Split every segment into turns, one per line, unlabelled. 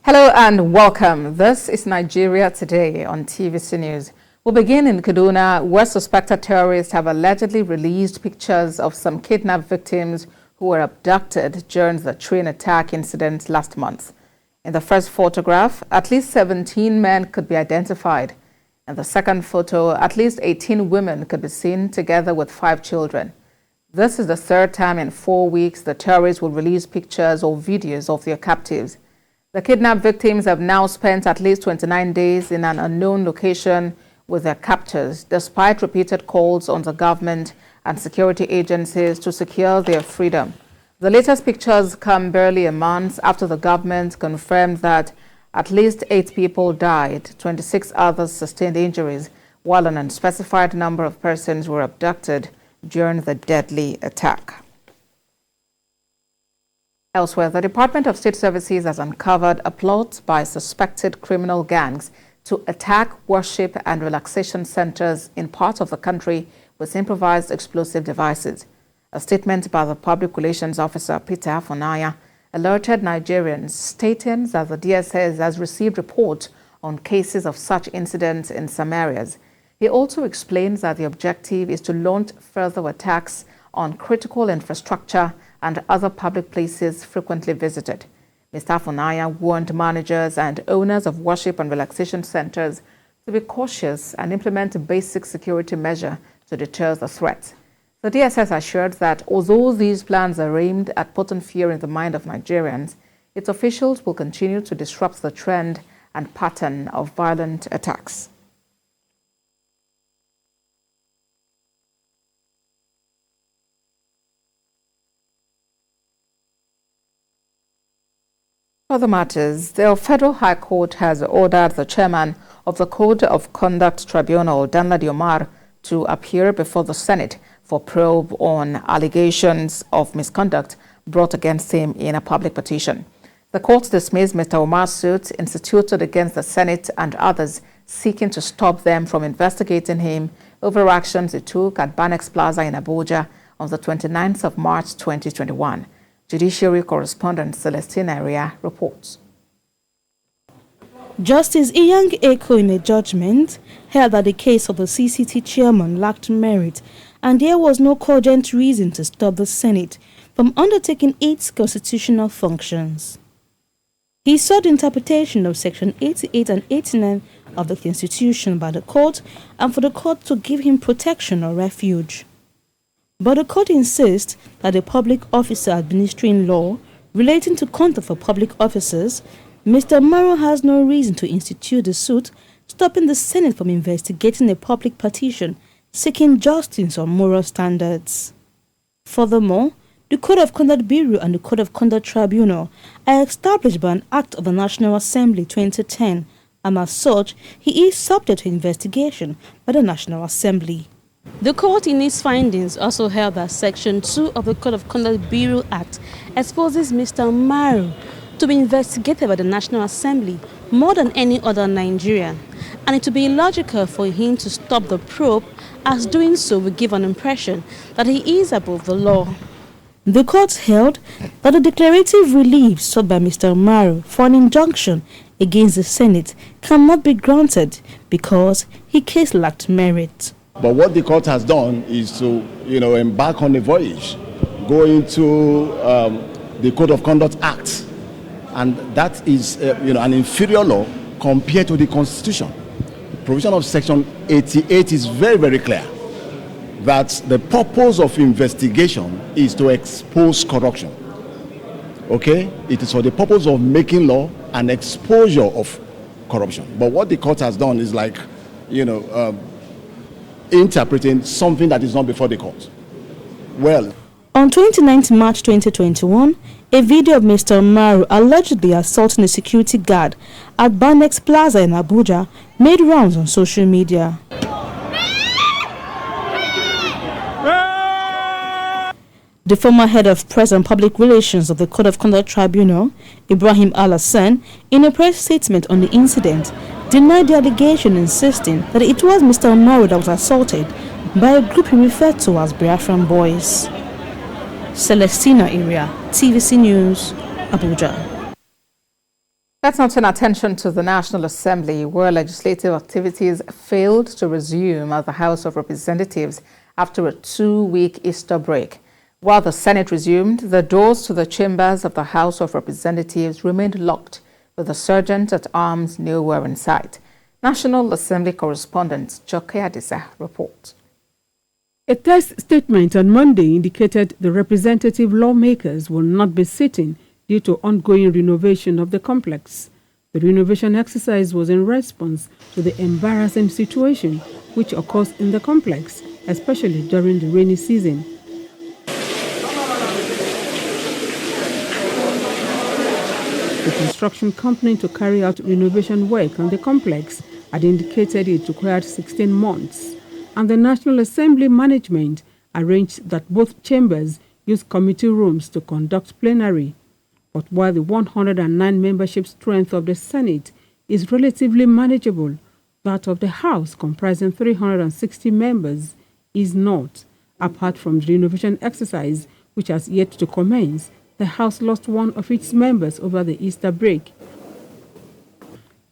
Hello and welcome. This is Nigeria Today on TVC News. We'll begin in Kaduna, where suspected terrorists have allegedly released pictures of some kidnapped victims who were abducted during the train attack incident last month. In the first photograph, at least 17 men could be identified. In the second photo, at least 18 women could be seen together with 5 children. This is the third time in 4 weeks the terrorists will release pictures or videos of their captives. The kidnapped victims have now spent at least 29 days in an unknown location with their captors, despite repeated calls on the government and security agencies to secure their freedom. The latest pictures come barely a month after the government confirmed that at least 8 people died, 26 others sustained injuries, while an unspecified number of persons were abducted during the deadly attack. Elsewhere, the Department of State Services has uncovered a plot by suspected criminal gangs to attack worship and relaxation centers in parts of the country with improvised explosive devices. A statement by the Public Relations Officer, Peter Afonaya, alerted Nigerians, stating that the DSS has received reports on cases of such incidents in some areas. He also explains that the objective is to launch further attacks on critical infrastructure and other public places frequently visited. Mr. Afonaya warned managers and owners of worship and relaxation centers to be cautious and implement a basic security measure to deter the threat. The DSS assured that although these plans are aimed at putting fear in the mind of Nigerians, its officials will continue to disrupt the trend and pattern of violent attacks. Other matters, the Federal High Court has ordered the chairman of the Code of Conduct Tribunal, Danladi Omar, to appear before the Senate for probe on allegations of misconduct brought against him in a public petition. The court dismissed Mr. Omar's suit instituted against the Senate and others seeking to stop them from investigating him over actions he took at Banex Plaza in Abuja on the 29th of March 2021. Judiciary correspondent Celestine Area reports.
Justice Inyang Eko, in a judgment, held that the case of the CCT chairman lacked merit and there was no cogent reason to stop the Senate from undertaking its constitutional functions. He sought interpretation of Section 88 and 89 of the Constitution by the court and for the court to give him protection or refuge. But the court insists that a public officer administering law relating to conduct for public officers, Mr. Maro has no reason to institute a suit stopping the Senate from investigating a public petition seeking justice on moral standards. Furthermore, the Code of Conduct Bureau and the Code of Conduct Tribunal are established by an Act of the National Assembly 2010, and as such, he is subject to investigation by the National Assembly. The court in its findings also held that Section 2 of the Code of Conduct Bureau Act exposes Mr. Maro to be investigated by the National Assembly more than any other Nigerian, and it would be illogical for him to stop the probe, as doing so would give an impression that he is above the law. The court held that the declarative relief sought by Mr. Maro for an injunction against the Senate cannot be granted because his case lacked merit.
But what the court has done is to, embark on a voyage, go into the Code of Conduct Act, and that is, an inferior law compared to the Constitution. The provision of Section 88 is very, very clear that the purpose of investigation is to expose corruption. Okay, it is for the purpose of making law and exposure of corruption. But what the court has done is like, interpreting something that is not before the court. Well,
on 29th March 2021, a video of Mr. Maro allegedly assaulting a security guard at Banex Plaza in Abuja made rounds on social media. The former head of press and public relations of the Code of Conduct Tribunal, Ibrahim Al-Hassan, in a press statement on the incident, denied the allegation, insisting that it was Mr. Maro that was assaulted by a group he referred to as Biafran Boys. Celestina Area, TVC News, Abuja.
Let's now turn attention to the National Assembly, where legislative activities failed to resume at the House of Representatives after a 2-week Easter break. While the Senate resumed, the doors to the chambers of the House of Representatives remained locked, with the sergeant at arms nowhere in sight. National Assembly correspondent Joke Adisa reports.
A text statement on Monday indicated the representative lawmakers will not be sitting due to ongoing renovation of the complex. The renovation exercise was in response to the embarrassing situation which occurs in the complex, especially during the rainy season. The construction company to carry out renovation work on the complex had indicated it required 16 months, and the National Assembly management arranged that both chambers use committee rooms to conduct plenary. But while the 109 membership strength of the Senate is relatively manageable, that of the House, comprising 360 members, is not. Apart from the renovation exercise, which has yet to commence, the House lost one of its members over the Easter break.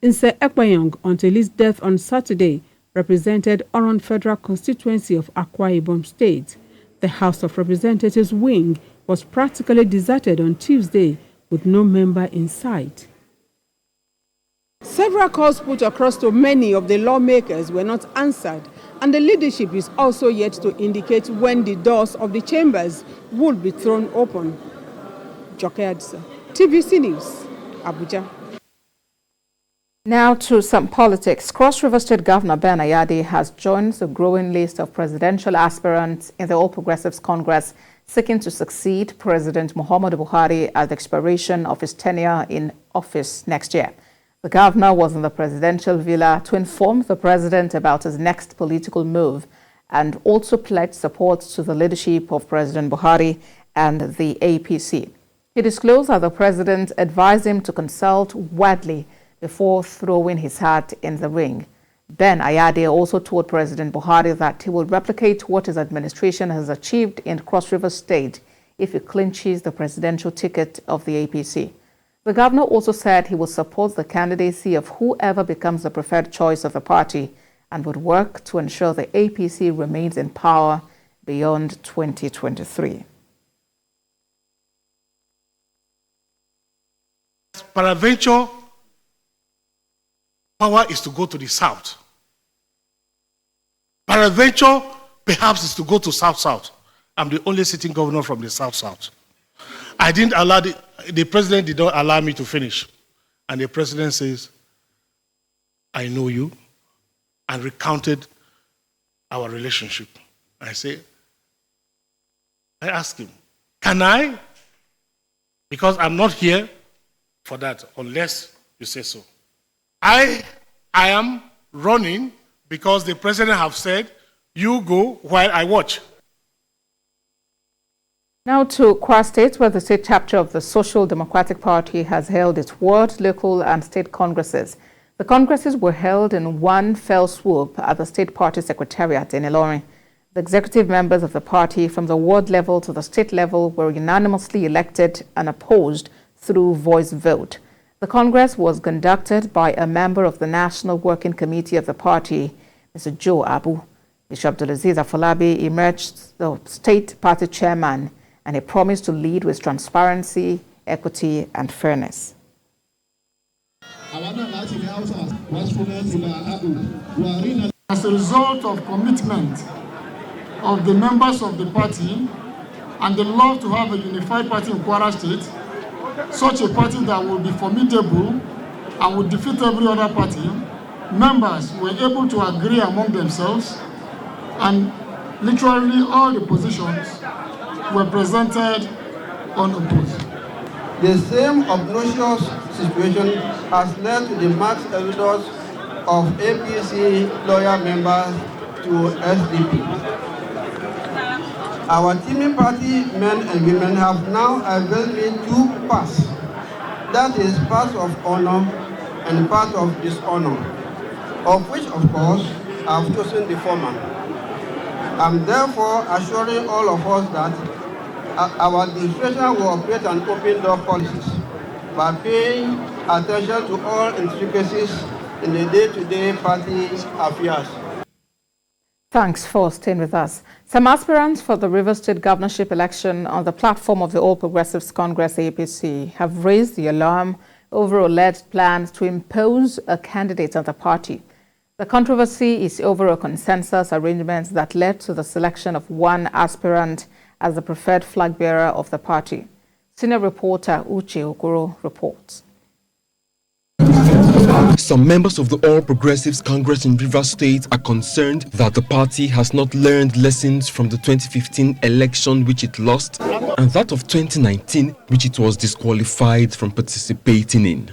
Inse Ekpayong, until his death on Saturday, represented Oron Federal Constituency of Akwa Ibom State. The House of Representatives wing was practically deserted on Tuesday, with no member in sight. Several calls put across to many of the lawmakers were not answered, and the leadership is also yet to indicate when the doors of the chambers would be thrown open. Joke Adisa, TVC News, Abuja.
Now to some politics. Cross Rivers State Governor Ben Ayade has joined the growing list of presidential aspirants in the All Progressives Congress seeking to succeed President Muhammadu Buhari at the expiration of his tenure in office next year. The governor was in the presidential villa to inform the president about his next political move and also pledged support to the leadership of President Buhari and the APC. He disclosed that the president advised him to consult widely before throwing his hat in the ring. Ben Ayade also told President Buhari that he will replicate what his administration has achieved in Cross River State if he clinches the presidential ticket of the APC. The governor also said he will support the candidacy of whoever becomes the preferred choice of the party and would work to ensure the APC remains in power beyond 2023.
Peradventure, power is to go to the south. Peradventure, perhaps, is to go to south-south. I'm the only sitting governor from the south-south. I didn't allow, the president did not allow me to finish. And the president says, I know you, and recounted our relationship. I asked him, can I? Because I'm not here for that, unless you say so. I am running because the president have said, you go while I watch.
Now to Kwara State, where the state chapter of the Social Democratic Party has held its ward, local and state congresses. The congresses were held in one fell swoop at the state party secretariat in Ilorin. The executive members of the party from the ward level to the state level were unanimously elected and opposed through voice vote. The Congress was conducted by a member of the National Working Committee of the party, Mr. Joe Abu. Bishop Abdulaziz Afolabi emerged the state party chairman, and he promised to lead with transparency, equity, and fairness.
As a result of commitment of the members of the party and the love to have a unified party in Kwara State, such a party that will be formidable and will defeat every other party, members were able to agree among themselves, and literally all the positions were presented unopposed.
The same obnoxious situation has led to the mass exodus of APC loyal members to SDP. Our teaming party men and women have now availed me two paths. That is part of honor and part of dishonor, of which, of course, I have chosen the former. I'm therefore assuring all of us that our administration will operate an open door policies by paying attention to all intricacies in the day-to-day party affairs.
Thanks for staying with us. Some aspirants for the Rivers State Governorship election on the platform of the All Progressives Congress APC have raised the alarm over alleged plans to impose a candidate on the party. The controversy is over a consensus arrangement that led to the selection of one aspirant as the preferred flag bearer of the party. Senior reporter Uche Okoro reports.
Some members of the All Progressives Congress in Rivers State are concerned that the party has not learned lessons from the 2015 election which it lost and that of 2019 which it was disqualified from participating in.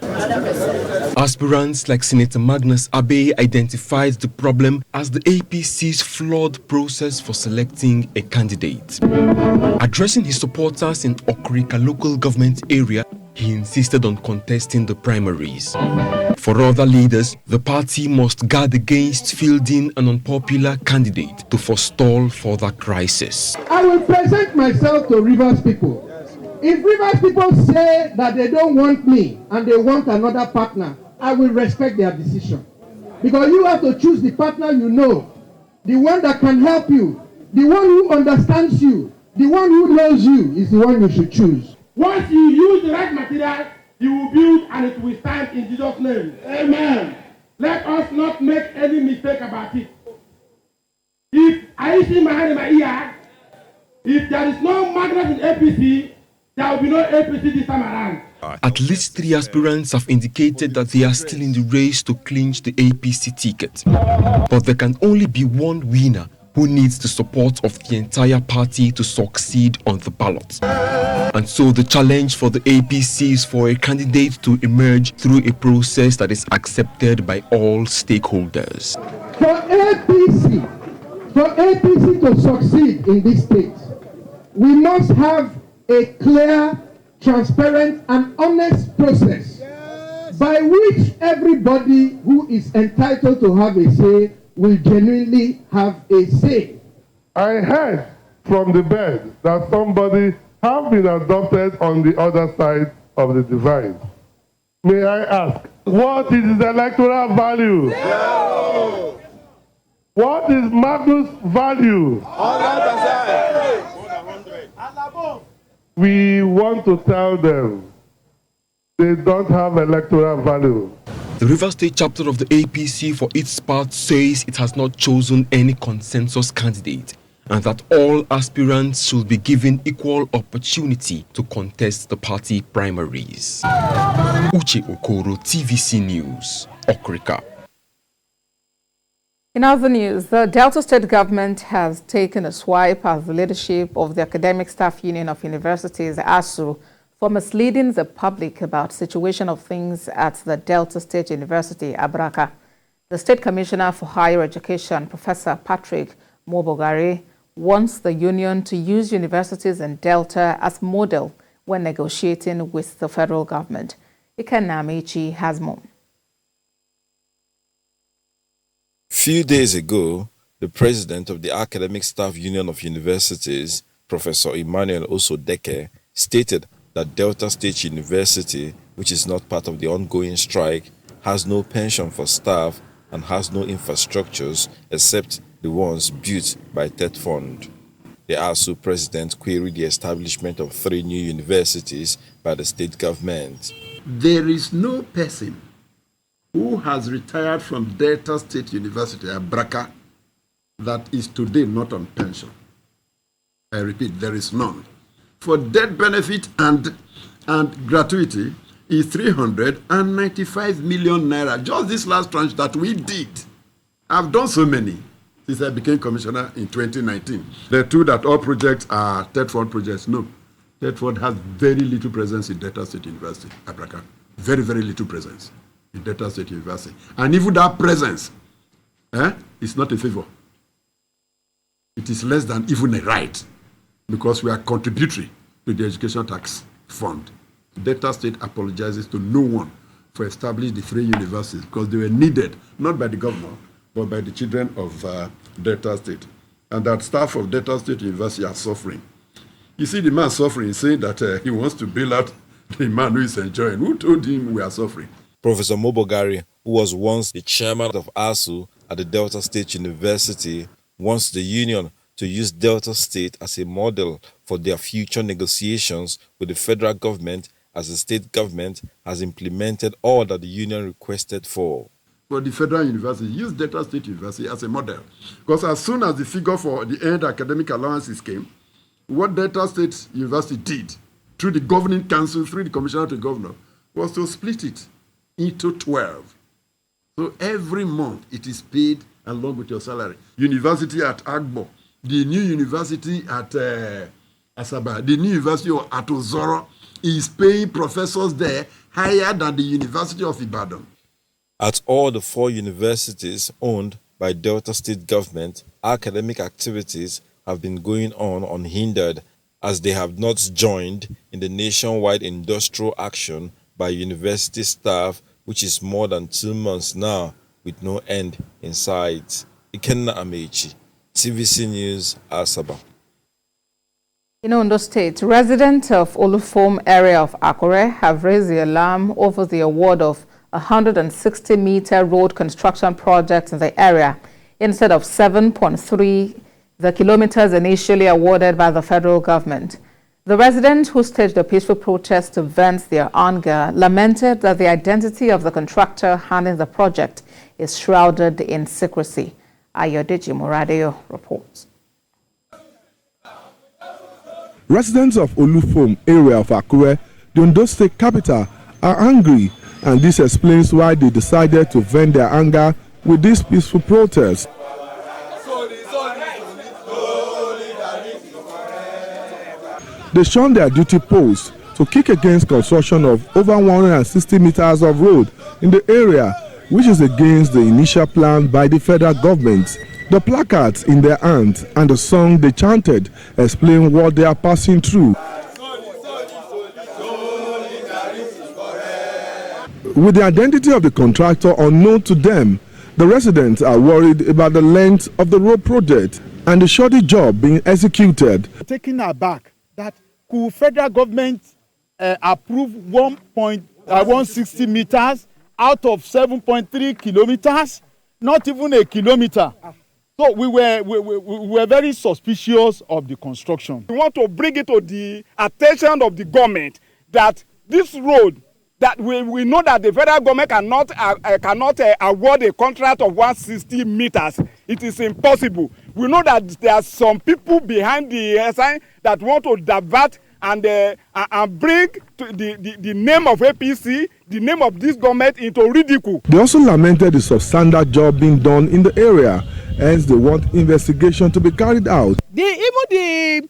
Aspirants like Senator Magnus Abe identified the problem as the APC's flawed process for selecting a candidate. Addressing his supporters in Okrika local government area, he insisted on contesting the primaries. For other leaders, the party must guard against fielding an unpopular candidate to forestall further crisis.
I will present myself to Rivers people. If Rivers people say that they don't want me and they want another partner, I will respect their decision. Because you have to choose the partner you know, the one that can help you, the one who understands you, the one who knows you is the one you should choose.
Once you use the right material, you will build and it will stand in Jesus' name. Amen. Let us not make any mistake about it. If I see my hand in my ear, if there is no magnet in APC, there will be no APC this time around.
At least 3 aspirants have indicated that they are still in the race to clinch the APC ticket. But there can only be one winner who needs the support of the entire party to succeed on the ballot. And so the challenge for the APC is for a candidate to emerge through a process that is accepted by all stakeholders.
For APC to succeed in this state, we must have a clear, transparent and honest process by which everybody who is entitled to have a say will genuinely have a say.
I heard from the bed that somebody have been adopted on the other side of the divide. May I ask, what is the electoral value? No. What is Magnus' value? 100%. We want to tell them they don't have electoral value.
The Rivers State chapter of the APC for its part says it has not chosen any consensus candidate and that all aspirants should be given equal opportunity to contest the party primaries. Uche Okoro, TVC News, Okrika.
In other news, the Delta State government has taken a swipe at the leadership of the Academic Staff Union of Universities, ASU, for misleading the public about the situation of things at the Delta State University, Abraka. The State Commissioner for Higher Education, Professor Patrick Mobogare, wants the union to use universities in Delta as model when negotiating with the federal government. Ikenna Amechi has more.
Few days ago, the president of the Academic Staff Union of Universities, Professor Emmanuel Osodeke, stated that Delta State University, which is not part of the ongoing strike, has no pension for staff and has no infrastructures except the ones built by TED Fund. The ASU president queried the establishment of 3 new universities by the state government.
There is no person who has retired from Delta State University, Abraka, that is today not on pension. I repeat, there is none. For death benefit and gratuity is 395 million naira. Just this last tranche that we did. I've done so many since I became commissioner in 2019. The 2 that all projects are TED Fund projects. No, TED Fund has very little presence in Delta State University, Abraka. Very, very little presence in Delta State University. And even that presence is not a favor. It is less than even a right, because we are contributory to the education tax fund. Delta State apologizes to no one for establishing the 3 universities because they were needed, not by the governor, but by the children of Delta State. And that staff of Delta State University are suffering. You see the man suffering, saying that he wants to bail out the man who is enjoying? Who told him we are suffering?
Professor Mobogari, who was once the chairman of ASU at the Delta State University, wants the union to use Delta State as a model for their future negotiations with the federal government, as the state government has implemented all that the union requested for.
For the federal university, use Delta State University as a model. Because as soon as the figure for the end academic allowances came, what Delta State University did through the governing council, through the commissioner to the governor, was to split it into 12. So every month it is paid along with your salary. University at Agbo, the new university at Asaba, the new university at Ozoro is paying professors there higher than the University of Ibadan.
At all the 4 universities owned by Delta State government, academic activities have been going on unhindered, as they have not joined in the nationwide industrial action by university staff, which is more than 2 months now, with no end in sight. Ikenna Amechi, TVC News, Asaba.
In Ondo State, residents of Olufom area of Akure have raised the alarm over the award of a 160-meter road construction project in the area instead of 7.3 the kilometers initially awarded by the federal government. The residents who staged a peaceful protest to vent their anger lamented that the identity of the contractor handling the project is shrouded in secrecy. Ayodeji Moradeo reports.
Residents of Olufom area of Akure, the Ondo State capital, are angry, and this explains why they decided to vent their anger with this peaceful protest. They shunned their duty post to kick against construction of over 160 meters of road in the area, which is against the initial plan by the federal government. The placards in their hands and the song they chanted explain what they are passing through. With the identity of the contractor unknown to them, the residents are worried about the length of the road project and the shoddy job being executed.
Taking aback that could federal government approve 160 meters out of 7.3 kilometers, not even a kilometer. So we were very suspicious of the construction. We want to bring it to the attention of the government that this road, that we know that the federal government cannot award a contract of 160 meters. It is impossible. We know that there are some people behind the sign that want to divert and bring to the name of APC, the name of this government, into ridicule.
They also lamented the substandard job being done in the area, hence they want investigation to be carried out.
Even the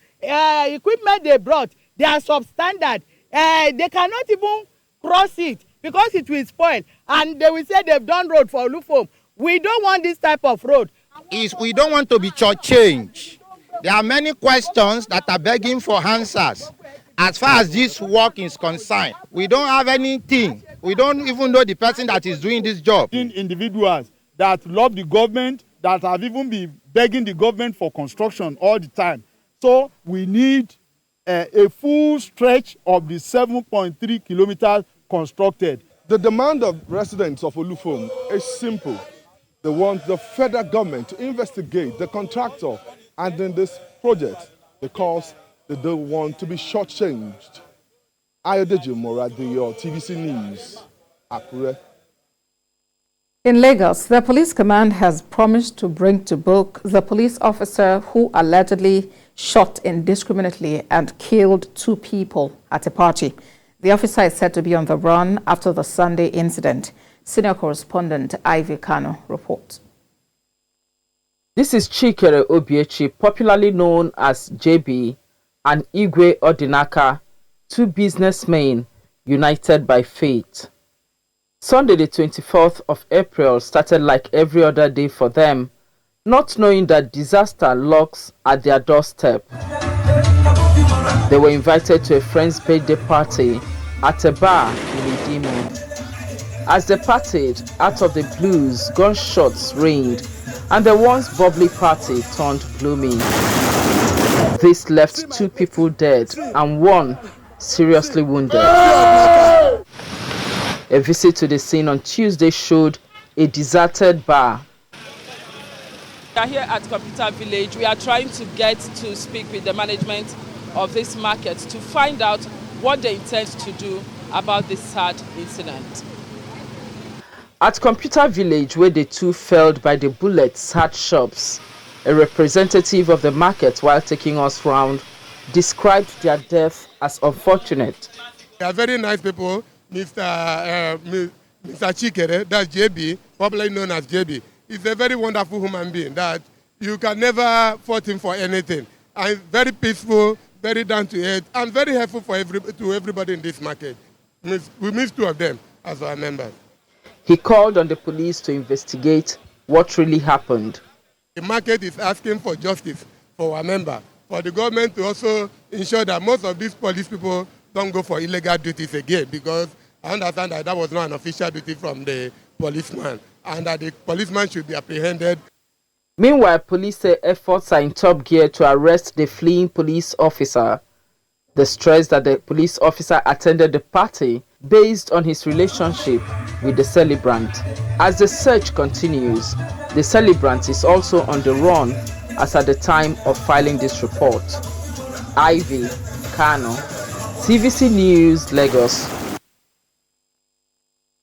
equipment they brought, they are substandard. They cannot even cross it because it will spoil, and they will say they've done road for Olufom. We don't want this type of road.
We don't want to be shortchanged. There are many questions that are begging for answers. As far as this work is concerned, we don't have anything. We don't even know the person that is doing this job.
Individuals that love the government, that have even been begging the government for construction all the time. So we need a full stretch of the 7.3 kilometers constructed.
The demand of residents of Olufom is simple. They want the federal government to investigate the contractor and in this project because they don't want to be shortchanged. Ayodeji Moradeo, TVC News, Akure.
In Lagos, the police command has promised to bring to book the police officer who allegedly shot indiscriminately and killed 2 people at a party. The officer is said to be on the run after the Sunday incident. Senior correspondent Ivy Kano reports.
This is Chikere Obiechi, popularly known as JB, and Igwe Odinaka, 2 businessmen united by fate. Sunday the 24th of April started like every other day for them, not knowing that disaster lurks at their doorstep. They were invited to a friend's birthday party at a bar in Idimo. As they partied, out of the blues, gunshots rained, and the once bubbly party turned gloomy. This left 2 people dead and 1 seriously wounded. A visit to the scene on Tuesday showed a deserted bar.
We are here at Computer Village. We are trying to get to speak with the management of this market to find out what they intend to do about this sad incident.
At Computer Village, where the two felled by the bullets had shops, a representative of the market, while taking us round, described their death as unfortunate.
They are very nice people. Mr. Chikere, that's JB, popularly known as JB. He's a very wonderful human being that you can never fault him for anything. And very peaceful, very down to earth, and very helpful to everybody in this market. We miss two of them as our members.
He called on the police to investigate what really happened.
The market is asking for justice for our member, for the government to also ensure that most of these police people don't go for illegal duties again, because I understand that that was not an official duty from the policeman, and that the policeman should be apprehended.
Meanwhile, police say efforts are in top gear to arrest the fleeing police officer. They stressed that the police officer attended the party based on his relationship with the celebrant. As the search continues, the celebrant is also on the run as at the time of filing this report. Ivy Kano, TVC News, Lagos.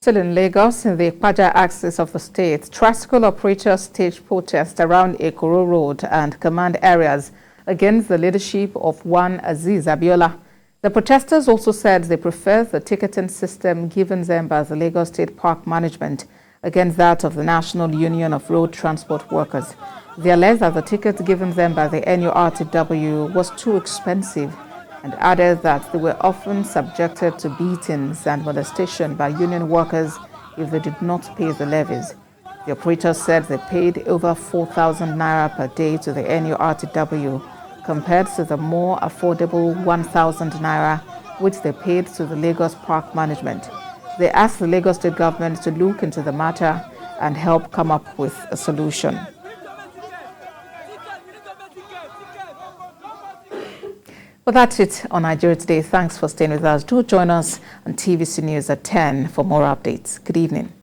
Still in Lagos, in the Paja axis of the state, tricycle operators staged protests around Ekuru Road and command areas against the leadership of one Aziz Abiola. The protesters also said they prefer the ticketing system given them by the Lagos State Park Management against that of the National Union of Road Transport Workers. They alleged that the ticket given them by the NURTW was too expensive and added that they were often subjected to beatings and molestation by union workers if they did not pay the levies. The operators said they paid over 4,000 naira per day to the NURTW compared to the more affordable 1,000 naira which they paid to the Lagos Park Management. They asked the Lagos State government to look into the matter and help come up with a solution. Well, that's it on Nigeria Today. Thanks for staying with us. Do join us on TVC News at 10 for more updates. Good evening.